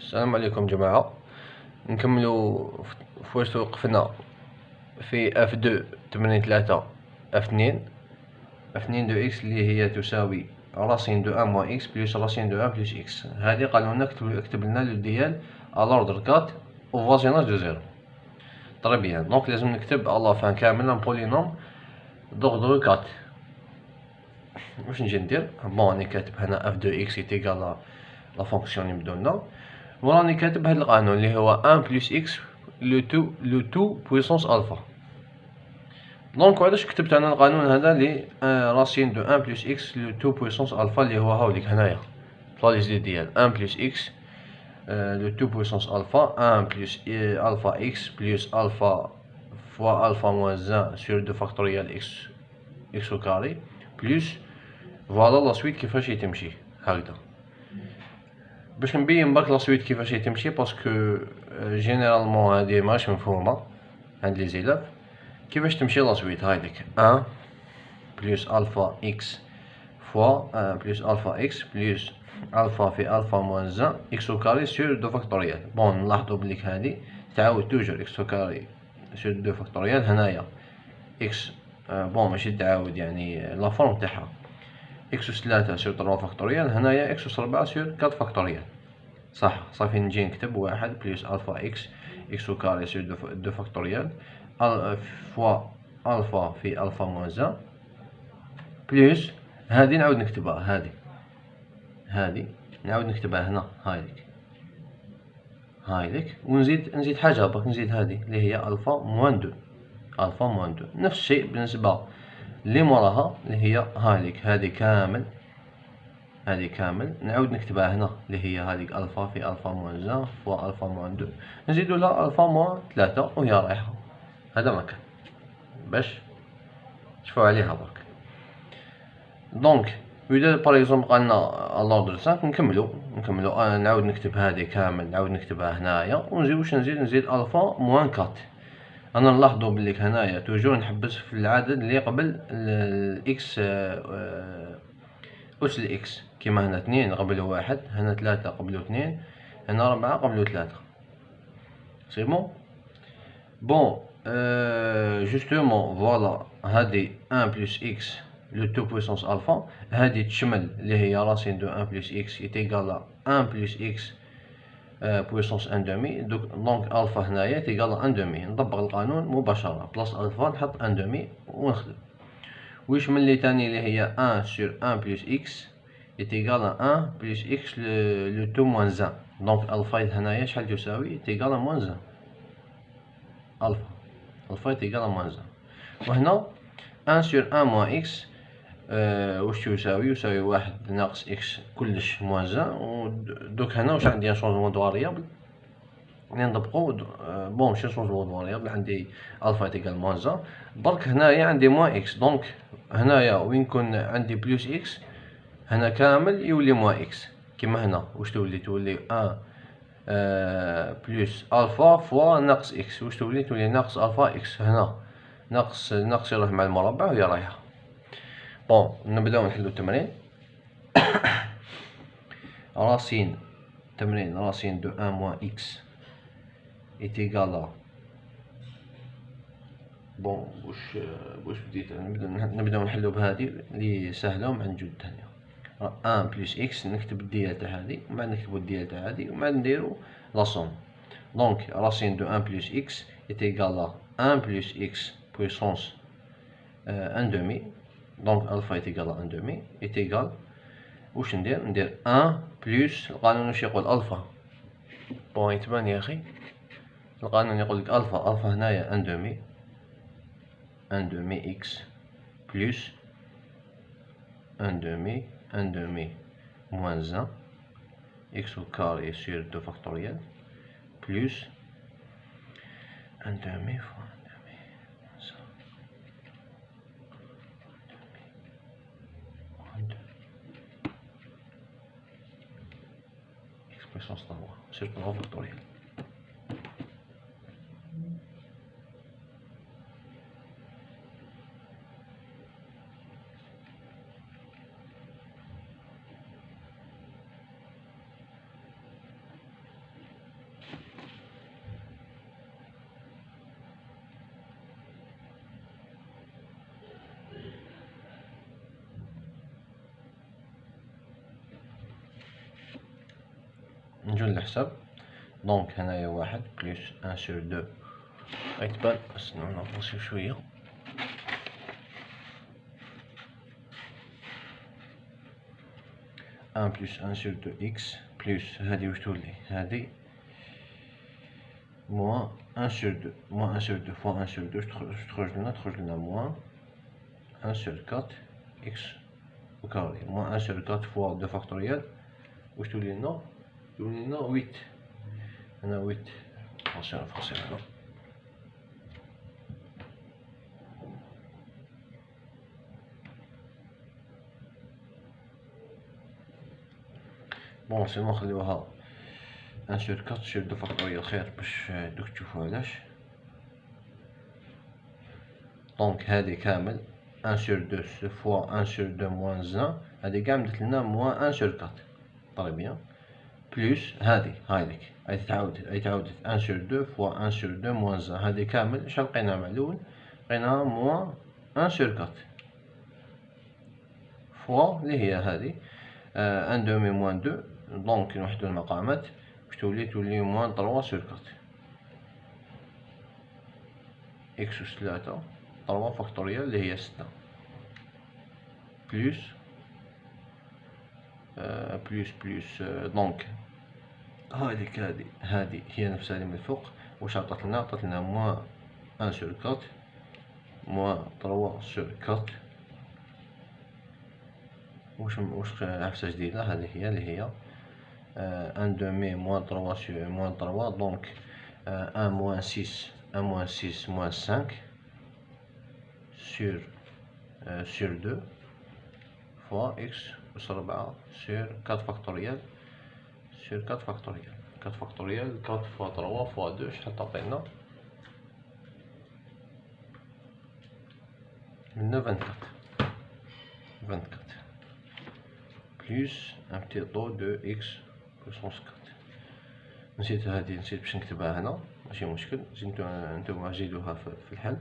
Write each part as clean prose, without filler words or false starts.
السلام عليكم جماعة. نكملو فواش وقفنا في F2 تمرين 3 F2 دو إكس اللي هي تساوي راسين دو أن موان إكس بلس راسين دو أن بلس إكس. هادي قالوا لنا اكتب لنا لو ديال ألوردر 4 أو فوازيناج دو زيرو. طري بيان، دونك لازم نكتب ألا فان كامل ان بولينوم دوردر 4. واش نجي ندير؟ بون راني كاتب هنا F2 إكس إيتيكال لا فونكسيون اللي مدولنا، وراني كاتب هاد القانون اللي هو 1 بلس إكس لو تو بويسونس ألفا. دونك علاش كتبت انا القانون هذا لي راسين دو 1 بلس إكس لو تو بويسونس ألفا اللي هو هاوليك هنايا فاليزي ديال 1 بلس إكس لو تو بويسونس ألفا 1 بلس ألفا إكس بلس ألفا فوا ألفا موان 1 سور دو فاكتوريال إكس أو كاري بلس فوالا لا سويت كيفاش يتمشي هكذا. باش نبين برك لا سويت كيفاش يتمشي باسكو جينيرالمون هادي ماهيش مفهومه عند لي زيلاف. كيفاش تمشي لا سويت؟ هايديك 1 بلس ألفا إكس فوا بلس ألفا إكس بلس ألفا في ألفا موان 1 إكس أو كاري سور دو فاكتوريال. بون نلاحظو بليك هادي تعاود توجور إكس أو كاري سور دو فاكتوريال هنايا إكس بون ماشي تعاود يعني لا فورم تاعها إكس أس 3 سور 3 فاكتوريال، هنايا إكس أس 4 سور 4 فاكتوريال. صح صافي نجي نكتب 1 بلس ألفا إكس إكس أو كاري سور دو فاكتوريال فوا ألفا في ألفا موان 1 بلس هادي نعاود نكتبها، هادي نعاود نكتبها هنا هايديك ونزيد حاجة برك، نزيد هادي اللي هي ألفا موان 2 ألفا موان 2. نفس الشيء بالنسبة اللي موراها اللي هي هايديك هادي كامل نعاود نكتبها هنا اللي هي هاديك ألفا في ألفا موان 1 فوا ألفا موان 2 نزيدو لها ألفا موان 3 وهي رايحة. هذا مكان باش تشوفوا عليها برك. دونك إذا باغ إكزومبل قالنا ألوردر 5 نكملو نعاود نكتب هادي كامل نعاود نكتبها هنايا ونزيد واش نزيد ألفا موان 4. أنا نلاحظو بليك هنايا توجور نحبس في العدد اللي قبل الإكس أس الإكس، كيما هنا 2 قبل 1 هنا 3 قبل 2 هنا 4 قبل 3. سي بون جوستومون فوالا هادي 1 بلس إكس لو تو بويسونس ألفا هادي تشمل اللي هي راسين دو 1 بلس إكس إيتيكال 1 بلس إكس بويسونس ان دومي. دونك ألفا هنايا تيكال ان دومي. نطبق القانون مباشرة بلاص ألفا نحط ان دومي ونخدم. ويشمل لي تاني اللي هي 1 سور 1 بلس إكس إيتيكال 1 بلس إكس لو تو موان 1. دونك ألفا هنايا شحال تساوي؟ تيكال موان 1. ألفا تيكال موان 1. وهنا 1 سور 1 موان إكس واش يساوي 1 ناقص إكس كلش موان 1. دوك هنا واش عندي؟ شونجمون دو فاريابل يعني نطبقو بون ماشي شونجمون دو فاريابل، عندي ألفا تيكال موان 1 برك هنايا عندي موان إكس. دونك هنايا وين يكون عندي بلوس إكس هنا كامل يولي موان إكس. كيما هنا واش تولي 1 بلس ألفا فوا ناقص إكس واش تولي ناقص ألفا إكس. هنا ناقص يروح مع المربع وهي رايحة. بون نبداو نحلو التمرين. راسين دو 1 موان إكس إيتيكال بون واش بديت نبداو نحلو بهادي لي ساهلة ومع نجود تانية 1 بلس إكس نكتب الديال تاع هادي ومن بعد نكتبو الديال تاع هادي ومن بعد نديرو لا صوم. دونك راسين دو 1 بلس إكس إيتيكال 1 بلس إكس بويسونس ان دومي. دونك ألفا إيتيكال ان دومي إيتيكال واش ندير 1 بلس القانون واش يقول ألفا. بون يتبان يا أخي القانون يقولك ألفا هنايا ان دومي إكس بلس ان دومي موان 1 إكس أو كاري سور دو فاكتوريال بلس ان دومي فوا ان دومي موان 2 إكس بويسونس 3 سور 3 فاكتوريال. نجو للحساب. دونك هنايا واحد بلوس ان سور دو غيتبان، استناو نغوصيو شوية. ان بلوس ان سور دو اكس بلوس هادي واش تولي، هادي موان ان سور دو، موان ان سور دو فوا ان سور دو تخرج لنا موان ان سور كات اكس au carré, moins 1 sur 4 fois 2 factoriel, où je te dis non, 8. On a 8. Attention en français maintenant. Bon, sinon نخليوها 1 sur 4 sur 2 factoriel خير باش دوك تشوفو علاش. دونك هادي كامل 1 sur 2 fois 1 sur 2 moins 1، هادي كاع مدات لنا moins 1 sur 4. طري بيان. بلوس هادي هايديك هاي تعاودت 1 sur 2 fois 1 sur 2 moins 1، هادي كامل شحال لقيناها مع الأول، لقيناها moins 1 sur 4 فوا اللي هي هادي 1 دومي moins 2، دونك نوحدو المقامات باش تولي moins 3 sur 4 إكس أس 3 3 فاكتوريال اللي هي 6 بلوس بلوس دونك هاديك هادي هي نفسها اللي من الفوق. واش عطاتلنا؟ عطاتلنا موان 1 sur 4 موان 3 sur 4. واش عفسه جديده هذه هي اللي هي 1 دومي موان 3 sur موان 3، دونك 1 موان 6 1 موان 6 موان 5 sur 2 fois x أس 4 sur 4 فاكتوريال sur 4 فاكتوريال 4 فاكتوريال 4 fois 3 fois 2 شحال تعطينا؟ من 24 بلوس ان بتي طو دو اكس بوسونس 4. نسيت هادي، نسيت باش نكتبها هنا، ماشي مشكل، نتوما زيدوها في الحل.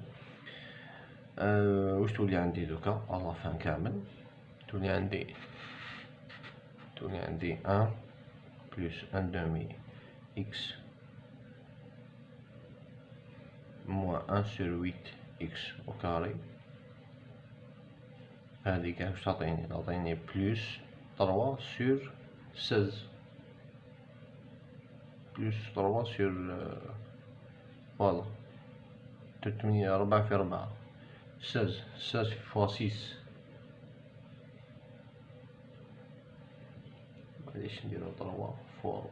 واش تولي عندي دوكا على فان كامل؟ تولي عندي 1 بلوس 1 دومي اكس موان 1 sur 8 اكس au carré. هادي كاع واش تعطيني بلوس 3 sur 16 بلوس 3 sur فوالا 4 في 4 16 فوا 6. معليش نديرو 3 فوا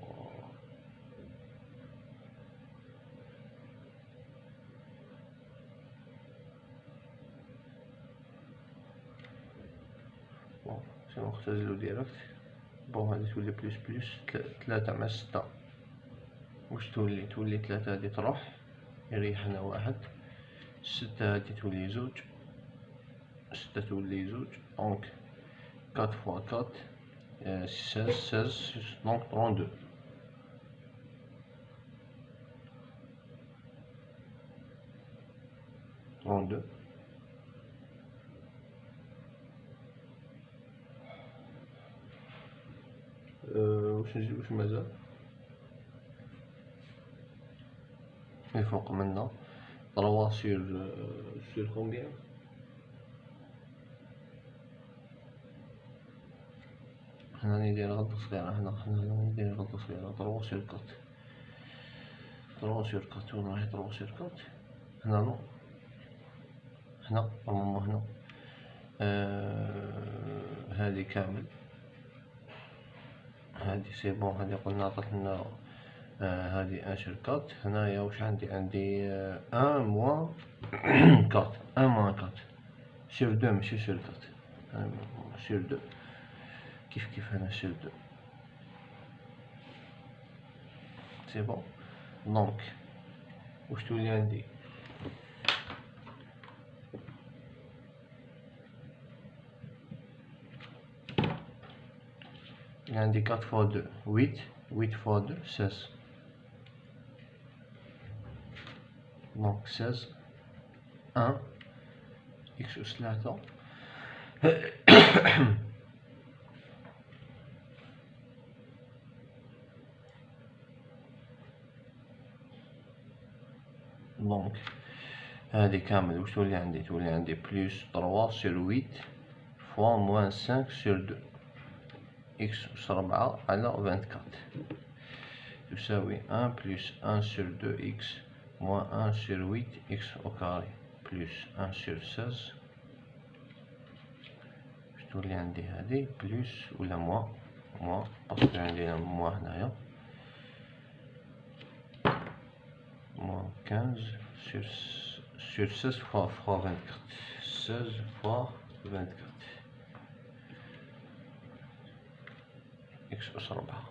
سينو نختزلو ديريكت. بون هادي تولي بلوس 3 مع 6 واش تولي 3 هادي تروح يريحنا واحد، 6 هادي تولي 2 6 تولي 2 دونك 4 فوا 4 16 دونك 32 واش مازال الفوق منا 3 sur combien؟ هنا ندير غلطة صغيرة، هنا ندير غلطة صغيرة 3 sur 4 3 sur 4 وين راهي 3 sur 4 هنا نو هنا نورمالمون هنا هادي كامل هادي سي بون، هادي قلنا عطاتلنا هادي 1 sur 4. هنايا واش عندي 1 موان 4 1 موان 4 sur 2 ماشي sur 4 sur 2 كيف هنا sur 2 سي بون. دونك واش تولي عندي عندي 4 fois 2 8 8 fois 2 16 دونك 16 1 إكس أس 3 8 دونك هادي كامل واش تولي عندي؟ تولي عندي بلوس 3 سور 8 فوا موان 5 سور 2 إكس أس 4 على 24 تساوي 1 بلوس 1 سور 2 إكس موان 1 سور 8 إكس أو كاري بلوس 1 سور 16 واش تولي عندي هادي بلوس ولا موان باسكو عندي موان هنايا موان 15 sur 16 fois 24 16 fois 24 إكس أس 4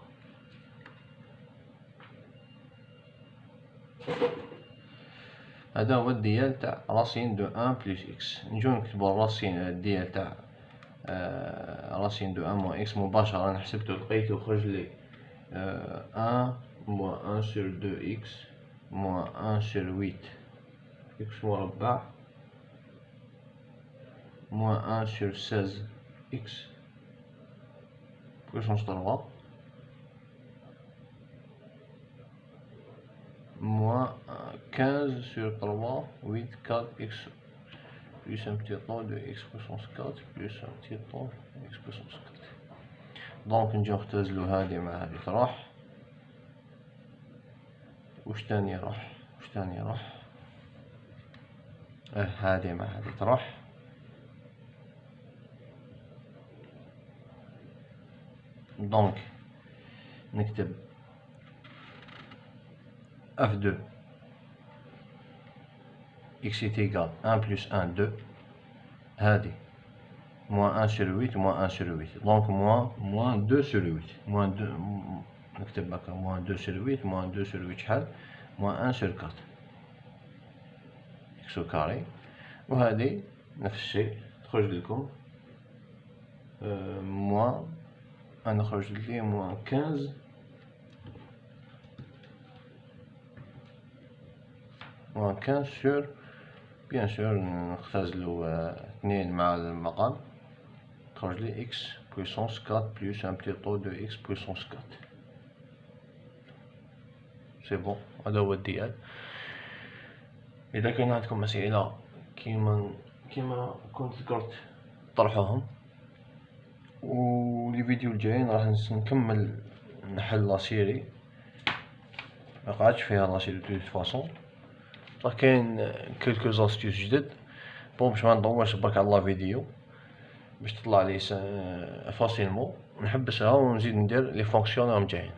هذا هو الديال تاع راسين دو 1 بلس إكس. نجو نكتبو راسين الديال تاع راسين دو 1 موان إكس مباشرة. أنا حسبتو لقيتو خرج لي 1 موان 1 سور 2 إكس موان 1 سور 8 إكس مربع موان 1 سور 16 إكس بويسونس 3 موان 15 sur 3 8 4 x plus un petit temps de x puissance 4 plus un petit temps de x puissance 4. دونك نجي نختزلو هادي مع هادي تروح. واش تاني راح هادي مع هادي تروح. دونك نكتب f2 x est égal 1 plus 1 2 هادي moins 1 sur 8 moins 1 sur 8 donc moins 2 sur 8 moins 2 نكتب هكا moins 2 sur 8 moins 2 sur 8 شحال moins 1 sur 4 x au carré. وهادي نفس الشيء تخرج لكم moins أنا خرج لي moins 15 moins 15 sur bien sûr نختزلو 2 مع المقام تخرج لي x puissance 4 plus un petit taux de x puissance 4. سي بون هذا هو الديال. إذا كان عندكم أسئلة كيما كنت ذكرت طرحوهم، والفيديو الجايين راح نكمل نحل لاسيري مقعدش فيها لاسيري دو فاصون. راه كاين كلكو زاستيوس جدد بون باش مندورش برك على لا فيديو باش تطلع لي فاسيلمون نحبسها ونزيد ندير لي فونكسيون راهم جايين.